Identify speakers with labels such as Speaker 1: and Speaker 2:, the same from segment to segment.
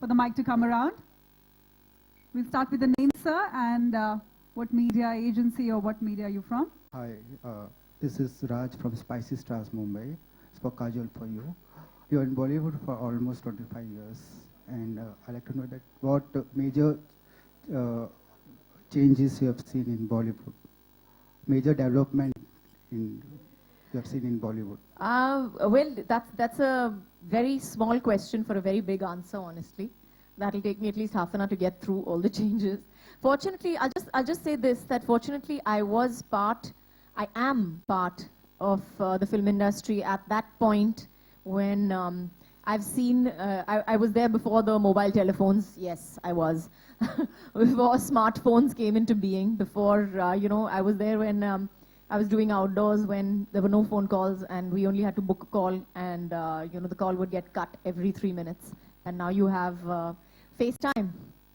Speaker 1: for the mic to come around. We'll start with the name, sir, and what media agency or what media are you from?
Speaker 2: Hi, this is Raj from Spicy Stars, Mumbai. It's for Kajal for you. You're in Bollywood for almost 25 years, and I'd like to know that what major changes you have seen in Bollywood, major development you have seen in Bollywood.
Speaker 3: Well, that's a very small question for a very big answer, honestly. That'll take me at least half an hour to get through all the changes. Fortunately, I'll just say this, that fortunately I am part of the film industry at that point when I've seen, I was there before the mobile telephones. Yes, I was. Before smartphones came into being, before, I was there when I was doing outdoors when there were no phone calls and we only had to book a call and, the call would get cut every 3 minutes. And now you have FaceTime.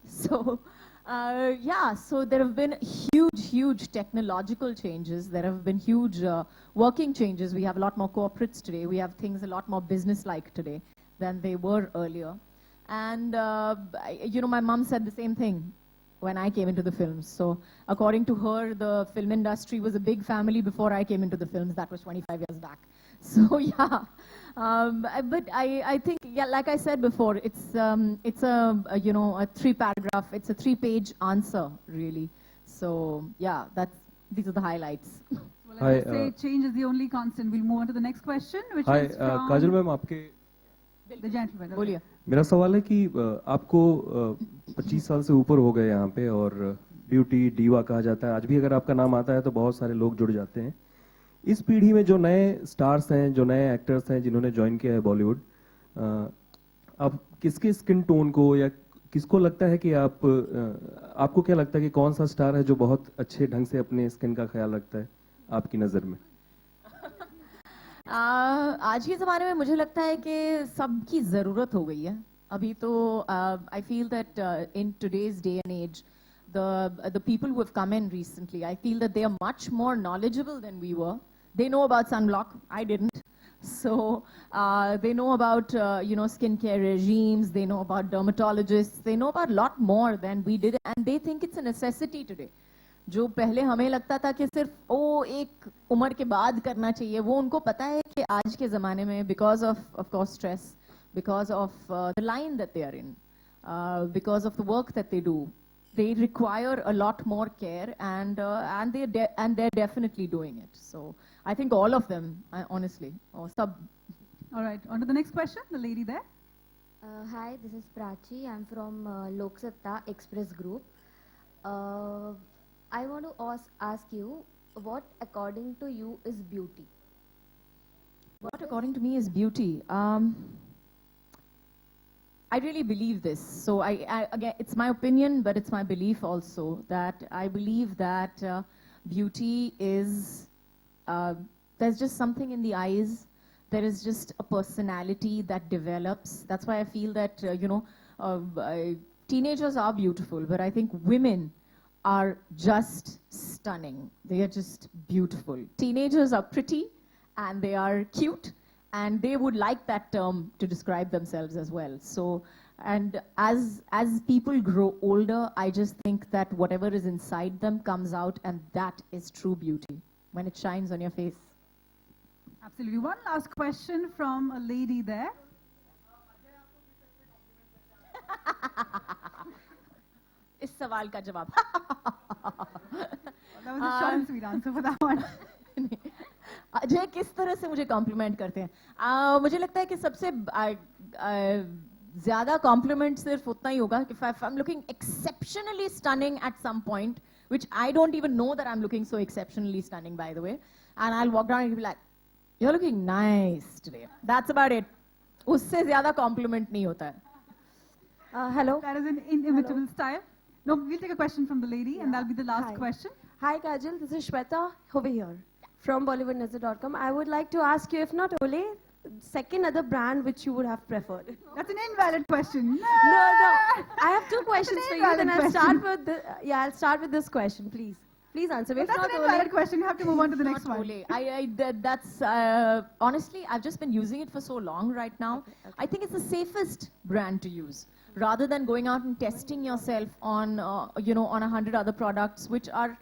Speaker 3: So, so there have been huge technological changes. There have been huge working changes. We have a lot more corporates today. We have things a lot more business-like today than they were earlier. And, my mom said the same thing when I came into the films. So according to her, the film industry was a big family before I came into the films. That was 25 years back. So yeah, but I think, like I said before, it's a 3-paragraph, it's a 3-page answer, really. So yeah, these are the highlights.
Speaker 1: Well, I would say change is the only constant. We'll move on to the next question, which is from
Speaker 4: Kajal ma'am आपके
Speaker 1: the gentleman.
Speaker 3: बोलिए.
Speaker 4: मेरा सवाल है कि आपको 25 साल से ऊपर हो गए यहाँ पे और ब्यूटी डीवा कहा जाता है. आज भी अगर आपका नाम आता है तो बहुत सारे लोग जुड़ जाते हैं. इस पीढ़ी में जो नए स्टार्स हैं, जो नए एक्टर्स हैं जिन्होंने ज्वाइन किया है बॉलीवुड, आप किसके स्किन टोन को या किसको लगता है कि आपको क्या लगता है कि कौन सा स्टार है जो बहुत अच्छे ढंग से अपने स्किन का ख्याल रखता है आपकी नज़र में?
Speaker 3: आज के ज़माने में मुझे लगता है कि सबकी ज़रूरत हो गई है. अभी तो I feel that in today's day and age, the people who have come in recently, I feel that they are much more knowledgeable than we were. They know about sunblock. I didn't. So they know about, skincare regimes. They know about dermatologists. They know about a lot more than we did. And they think it's a necessity today. जो पहले हमें लगता था कि सिर्फ एक उम्र के बाद करना चाहिए, वो उनको पता है कि आज के ज़माने में because of course stress, because of the line that they are in, because of the work that they do, they require a lot more care and they're definitely doing it. So I think all of them, honestly, or sub.
Speaker 1: All right, on to the next question, the lady there.
Speaker 5: Hi, this is Prachi. I'm from Lok Satta Express Group. I want to ask you, what according to you is beauty?
Speaker 3: What according to me is beauty? I really believe this. So again, it's my opinion, but it's my belief also that I believe that beauty is, there's just something in the eyes. There is just a personality that develops. That's why I feel that, teenagers are beautiful, but I think women are just stunning. They are just beautiful. Teenagers are pretty and they are cute and they would like that term to describe themselves as well. So, and as people grow older, I just think that whatever is inside them comes out, and that is true beauty, when it shines on your face.
Speaker 1: Absolutely. One last question from a lady there.
Speaker 3: इस सवाल का जवाब.
Speaker 1: That was a short and sweet answer for that one.
Speaker 3: Ajay किस तरह से मुझे complement करते हैं? मुझे लगता है कि सबसे ज़्यादा कॉम्प्लीमेंट सिर्फ उतना ही होगा कि if I'm looking exceptionally stunning at some point, which I don't even know that I'm looking so exceptionally stunning, by the way, and I'll walk down and be like, you're looking nice today. That's about it. उससे ज़्यादा complement नहीं होता है.
Speaker 5: Hello.
Speaker 1: That is an inimitable style. No, we'll take a question from the lady, and that'll be the last question.
Speaker 6: Hi Kajal, this is Shweta over here from BollywoodNazar.com. I would like to ask you, if not Olay, second other brand which you would have preferred.
Speaker 1: That's an invalid question.
Speaker 6: No. I have two questions for you. Then I'll start with I'll start with this question, please. Please answer me.
Speaker 1: But
Speaker 6: If
Speaker 1: that's
Speaker 6: not
Speaker 1: an
Speaker 6: Olay,
Speaker 1: invalid question. You have to move on to the next
Speaker 3: Not
Speaker 1: one.
Speaker 3: Olay. That's honestly, I've just been using it for so long right now. I think it's the safest brand to use, rather than going out and testing yourself on, on 100 other products, which have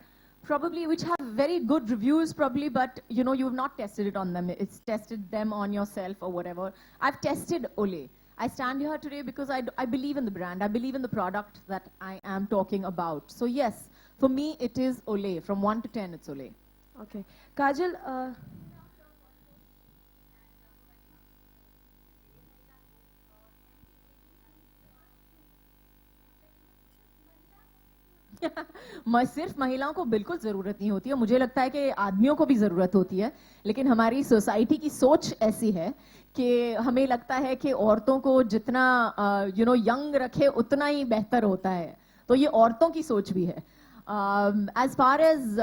Speaker 3: very good reviews probably, but you've not tested it on them. It's tested them on yourself or whatever. I've tested Olay. I stand here today because I believe in the brand. I believe in the product that I am talking about. So yes, for me it is Olay. From 1 to 10, it's Olay.
Speaker 6: okay. Kajal,
Speaker 3: सिर्फ महिलाओं को बिल्कुल जरूरत नहीं होती है, मुझे लगता है कि आदमियों को भी जरूरत होती है, लेकिन हमारी सोसाइटी की सोच ऐसी है कि हमें लगता है कि औरतों को जितना यंग रखे उतना ही बेहतर होता है, तो ये औरतों की सोच भी है. As far as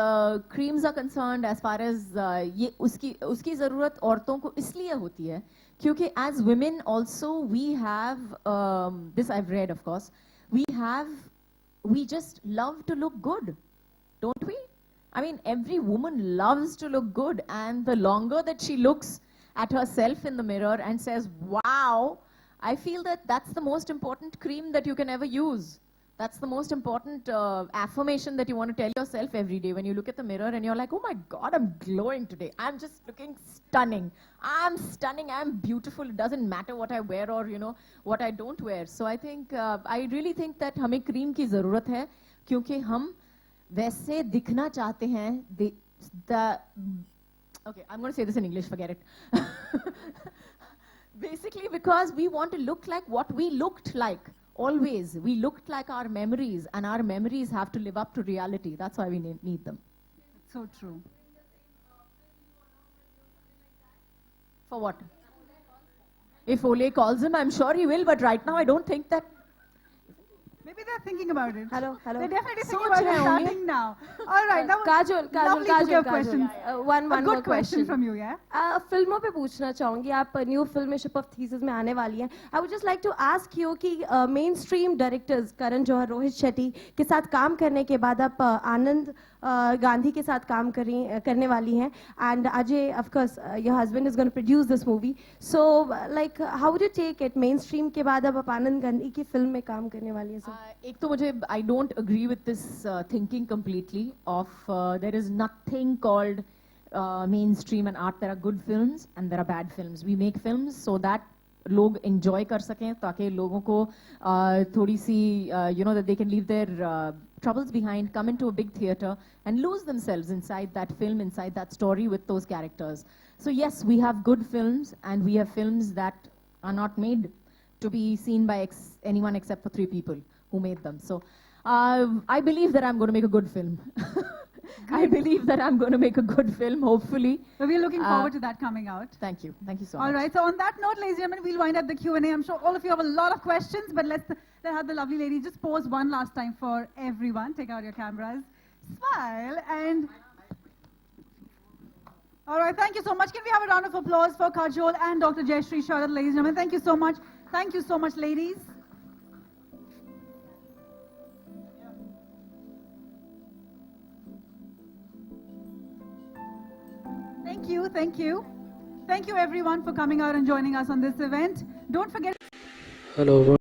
Speaker 3: creams are concerned, as far as ये उसकी जरूरत औरतों को इसलिए होती है क्योंकि as women also we have this I've read of course, we just love to look good, don't we? I mean, every woman loves to look good, and the longer that she looks at herself in the mirror and says, wow, I feel that that's the most important cream that you can ever use. That's the most important affirmation that you want to tell yourself every day when you look at the mirror and you're like, oh my God, I'm glowing today. I'm just looking stunning. I'm stunning. I'm beautiful. It doesn't matter what I wear or, what I don't wear. So I think, I really think that हमें cream की ज़रूरत है क्योंकि हम वैसे दिखना चाहते हैं. Okay, I'm going to say this in English, forget it. Basically because we want to look like what we looked like. Always, we looked like our memories, and our memories have to live up to reality. That's why we need them.
Speaker 1: So true.
Speaker 3: For what? If Olay calls him, I'm sure he will, but right now I don't think that.
Speaker 1: Maybe they're thinking about it.
Speaker 6: hello.
Speaker 1: They're definitely thinking
Speaker 3: सोच
Speaker 1: about
Speaker 3: रहे
Speaker 1: it
Speaker 3: होंगे.
Speaker 1: starting now. All right. That was
Speaker 6: Kajal,
Speaker 1: lovely bouquet of questions.
Speaker 6: one
Speaker 1: A good
Speaker 6: more
Speaker 1: question from you, yeah?
Speaker 6: फिल्मों पे पूछना चाहूंगी, आप new फिल्मशिप of thesis में आने वाली हैं. I would just like to ask you कि mainstream directors Karan Johar, Rohit Shetty के साथ काम करने के बाद आप आनंद गांधी के साथ काम करने वाली हैं, and Ajay of course your husband is going to produce this movie. So like how would you take it, mainstream के बाद अब आप आनंद गांधी की फिल्म में काम करने वाली हैं सर?
Speaker 3: एक तो मुझे I don't agree with this thinking completely of there is nothing called mainstream and art. There are good films and there are bad films. We make films so that लोग enjoy कर सकें, ताकि लोगों को थोड़ी सी that they can leave their troubles behind, come into a big theater and lose themselves inside that film, inside that story with those characters. So yes, we have good films and we have films that are not made to be seen by anyone except for 3 people who made them. So I believe that I'm going to make a good film. I believe that I'm going to make a good film, hopefully.
Speaker 1: So we're looking forward to that coming out.
Speaker 3: Thank you. Thank you so
Speaker 1: All
Speaker 3: much.
Speaker 1: right. So on that note, ladies and gentlemen, we'll wind up the Q&A. I'm sure all of you have a lot of questions, but let's have the lovely lady just pose one last time for everyone. Take out your cameras, smile, and all right. Thank you so much. Can we have a round of applause for Kajol and Dr. Jayashree Sharad, ladies and gentlemen? Thank you so much. Thank you so much, ladies. Thank you, thank you. Thank you everyone for coming out and joining us on this event. Don't forget.
Speaker 7: Hello.